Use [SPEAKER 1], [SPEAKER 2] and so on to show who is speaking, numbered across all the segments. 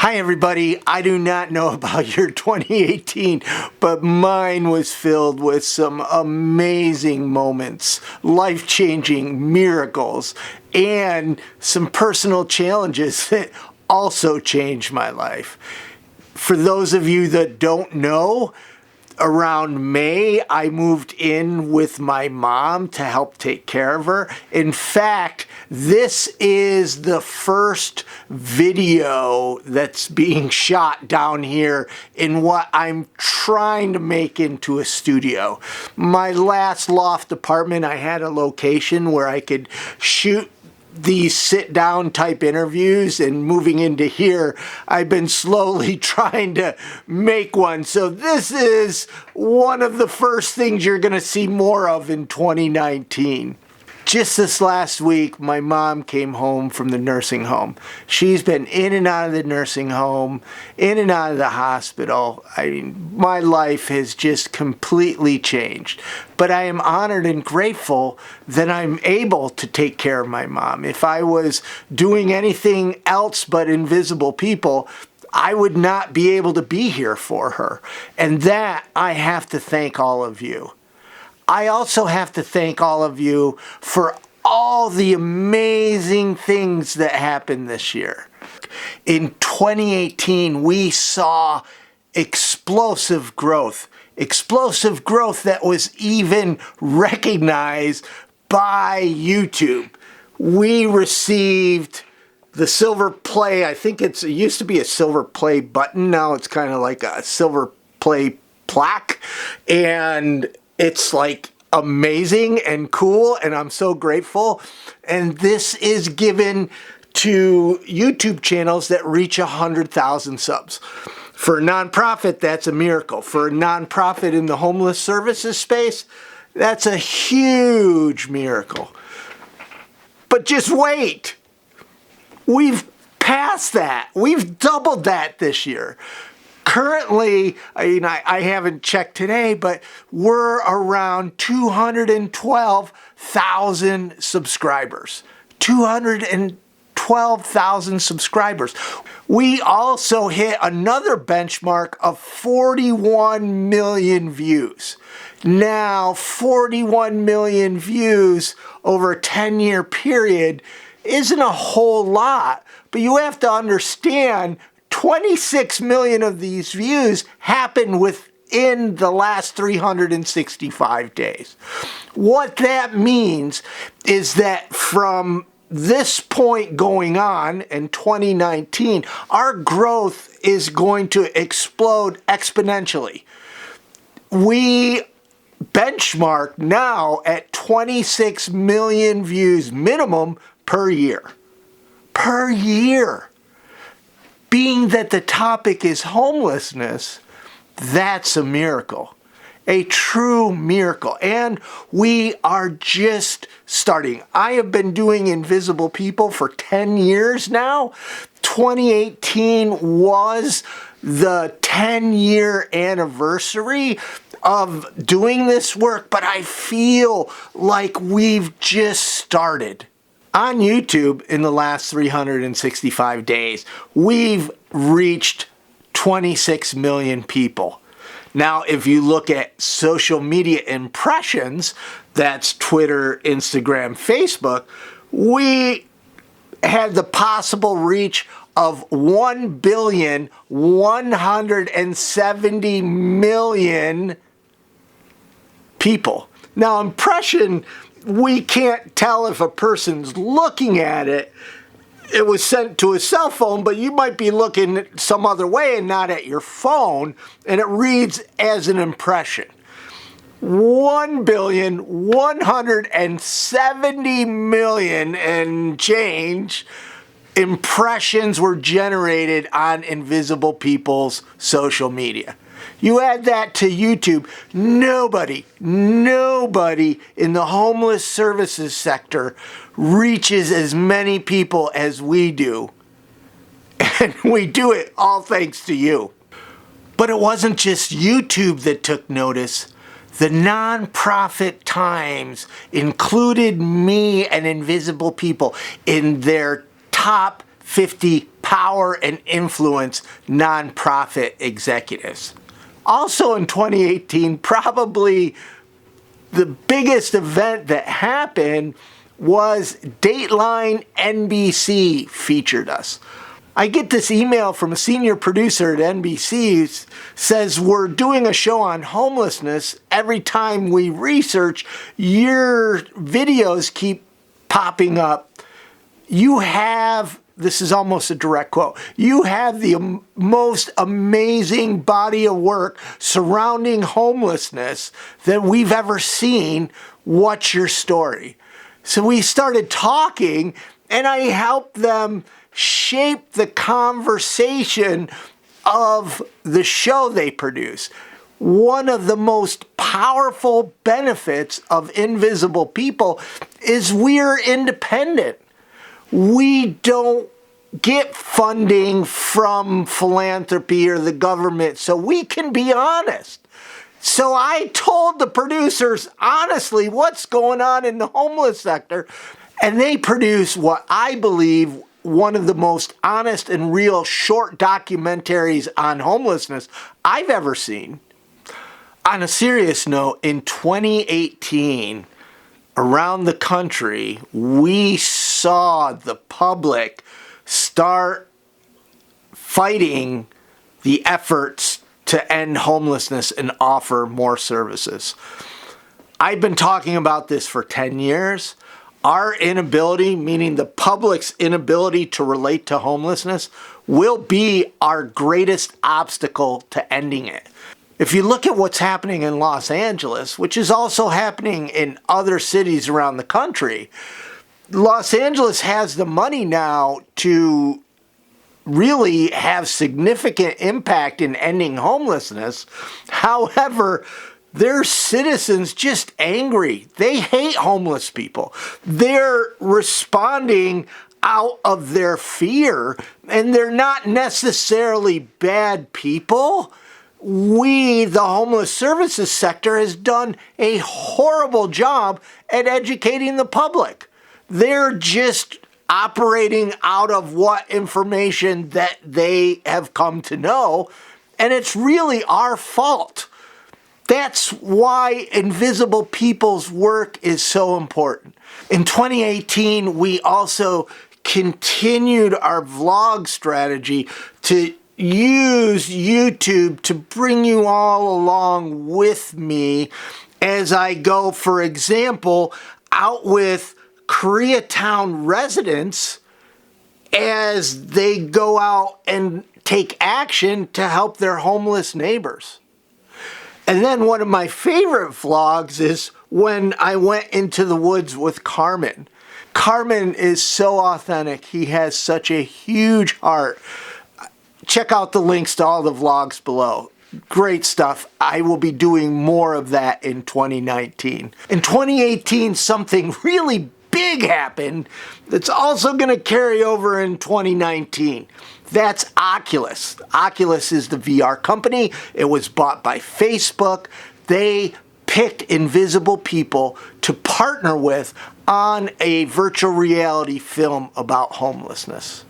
[SPEAKER 1] Hi everybody, I do not know about your 2018, but mine was filled with some amazing moments, life-changing miracles, and some personal challenges that also changed my life. For those of you that don't know, around May, I moved in with my mom to help take care of her. In fact, this is the first video that's being shot down here in what I'm trying to make into a studio. My last loft apartment, I had a location where I could shoot these sit-down type interviews, and moving into here, I've been slowly trying to make one. So this is one of the first things you're going to see more of in 2019. Just this last week, my mom came home from the nursing home. She's been in and out of the nursing home, in and out of the hospital. I mean, my life has just completely changed. But I am honored and grateful that I'm able to take care of my mom. If I was doing anything else but invisible people, I would not be able to be here for her. And that I have to thank all of you. I also have to thank all of you for all the amazing things that happened this year. In 2018, we saw explosive growth that was even recognized by YouTube. We received the silver play. I think it used to be a silver play button. Now it's kind of like a silver play plaque. And it's like amazing and cool, and I'm so grateful. And this is given to YouTube channels that reach 100,000 subs. For a nonprofit, that's a miracle. For a nonprofit in the homeless services space, that's a huge miracle. But just wait. We've passed that. We've doubled that this year. Currently, I haven't checked today, but we're around 212,000 subscribers. 212,000 subscribers. We also hit another benchmark of 41 million views. Now, 41 million views over a 10-year period isn't a whole lot, but you have to understand 26 million of these views happened within the last 365 days. What that means is that from this point going on in 2019, our growth is going to explode exponentially. We benchmark now at 26 million views minimum per year. Per year. Being that the topic is homelessness, that's a miracle. A true miracle. And we are just starting. I have been doing Invisible People for 10 years now. 2018 was the 10-year anniversary of doing this work, but I feel like we've just started. On YouTube, in the last 365 days, we've reached 26 million people. Now, if you look at social media impressions, that's Twitter, Instagram, Facebook, we had the possible reach of 1,170,000,000 people. Now, impression, we can't tell if a person's looking at it. It was sent to a cell phone, but you might be looking some other way and not at your phone, and it reads as an impression. 1,170,000,000 and change impressions were generated on Invisible People's social media. You add that to YouTube, nobody in the homeless services sector reaches as many people as we do. And we do it all thanks to you. But it wasn't just YouTube that took notice. The nonprofit Times included me and Invisible People in their top 50 power and influence nonprofit executives. Also in 2018, probably the biggest event that happened was Dateline NBC featured us. I get this email from a senior producer at NBC who says, we're doing a show on homelessness. Every time we research, your videos keep popping up. You have, this is almost a direct quote, you have the most amazing body of work surrounding homelessness that we've ever seen. What's your story? So we started talking, and I helped them shape the conversation of the show they produce. One of the most powerful benefits of Invisible People is we're independent. We don't get funding from philanthropy or the government, so we can be honest. So I told the producers, honestly, what's going on in the homeless sector, and they produce what I believe one of the most honest and real short documentaries on homelessness I've ever seen. On a serious note, in 2018, around the country, we saw the public start fighting the efforts to end homelessness and offer more services. I've been talking about this for 10 years. Our inability, meaning the public's inability to relate to homelessness, will be our greatest obstacle to ending it. If you look at what's happening in Los Angeles, which is also happening in other cities around the country, Los Angeles has the money now to really have significant impact in ending homelessness. However, their citizens just angry. They hate homeless people. They're responding out of their fear, and they're not necessarily bad people. We, the homeless services sector, has done a horrible job at educating the public. They're just operating out of what information that they have come to know, and it's really our fault. That's why Invisible People's work is so important. In 2018, we also continued our vlog strategy to use YouTube to bring you all along with me as I go, for example, out with Koreatown residents as they go out and take action to help their homeless neighbors. And then one of my favorite vlogs is when I went into the woods with Carmen. Carmen is so authentic. He has such a huge heart. Check out the links to all the vlogs below. Great stuff. I will be doing more of that in 2019. In 2018, something really big happened that's also going to carry over in 2019. That's Oculus. Oculus is the VR company. It was bought by Facebook. They picked Invisible People to partner with on a virtual reality film about homelessness.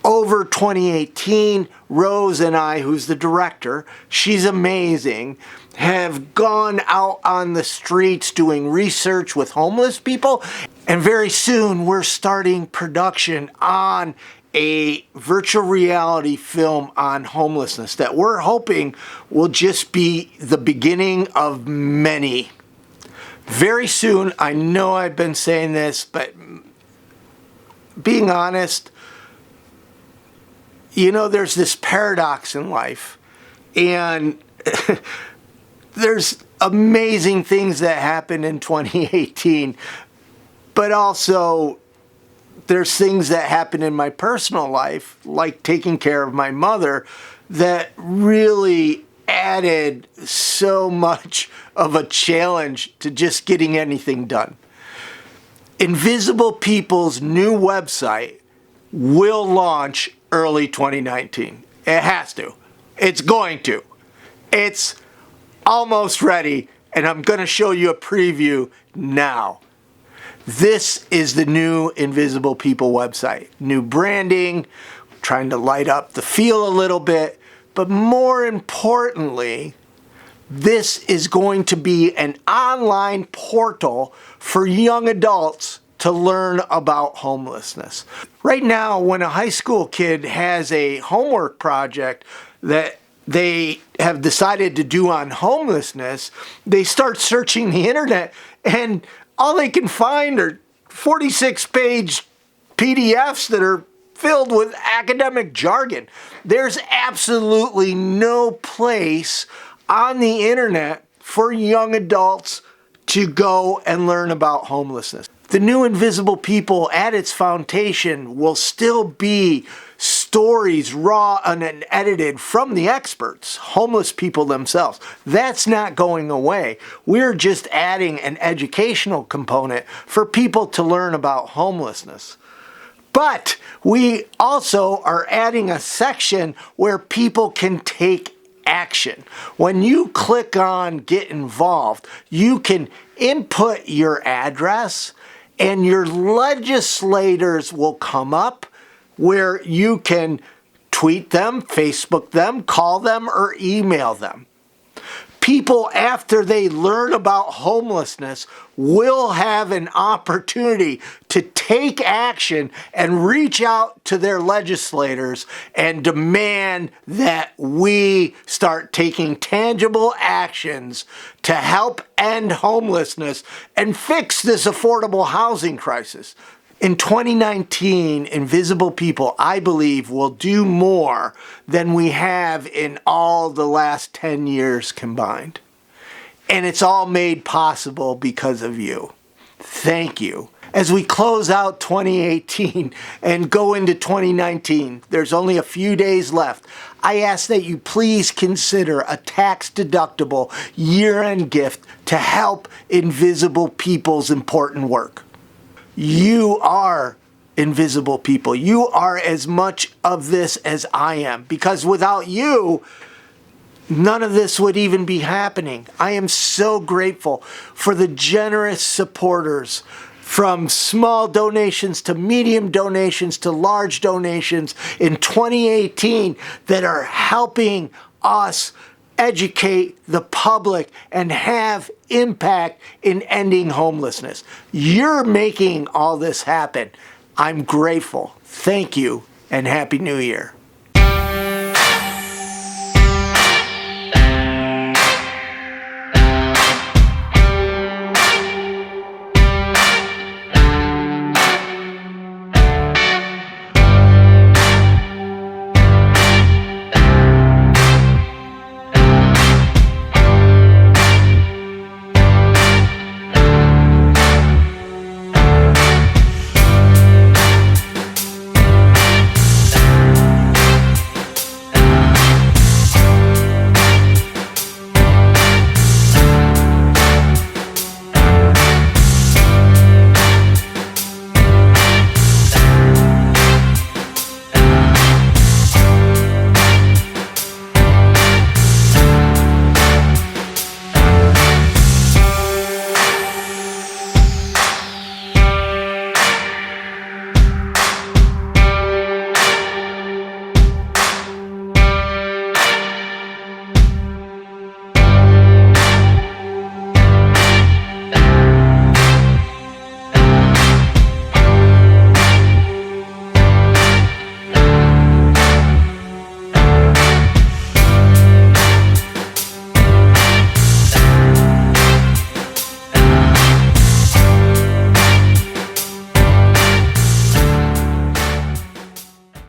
[SPEAKER 1] Over 2018, Rose and I, who's the director, she's amazing, have gone out on the streets doing research with homeless people. And very soon, we're starting production on a virtual reality film on homelessness that we're hoping will just be the beginning of many. Very soon, I know I've been saying this, but being honest, you know, there's this paradox in life, and there's amazing things that happened in 2018, but also there's things that happen in my personal life, like taking care of my mother, that really added so much of a challenge to just getting anything done. Invisible People's new website will launch early 2019. It has to. It's going to. It's almost ready, and I'm going to show you a preview now. This is the new Invisible People website. New branding, trying to light up the feel a little bit, but more importantly, this is going to be an online portal for young adults to learn about homelessness. Right now, when a high school kid has a homework project that they have decided to do on homelessness, they start searching the internet and all they can find are 46-page PDFs that are filled with academic jargon. There's absolutely no place on the internet for young adults to go and learn about homelessness. The new Invisible People at its foundation will still be stories raw and unedited from the experts, homeless people themselves. That's not going away. We're just adding an educational component for people to learn about homelessness. But we also are adding a section where people can take action. When you click on Get Involved, you can input your address and your legislators will come up where you can tweet them, Facebook them, call them, or email them. People, after they learn about homelessness, will have an opportunity to take action and reach out to their legislators and demand that we start taking tangible actions to help end homelessness and fix this affordable housing crisis. In 2019, Invisible People, I believe, will do more than we have in all the last 10 years combined. And it's all made possible because of you. Thank you. As we close out 2018 and go into 2019, there's only a few days left. I ask that you please consider a tax-deductible year-end gift to help Invisible People's important work. You are Invisible People. You are as much of this as I am, because without you, none of this would even be happening. I am so grateful for the generous supporters, from small donations to medium donations to large donations in 2018 that are helping us educate the public and have impact in ending homelessness. You're making all this happen. I'm grateful. Thank you, and Happy New Year.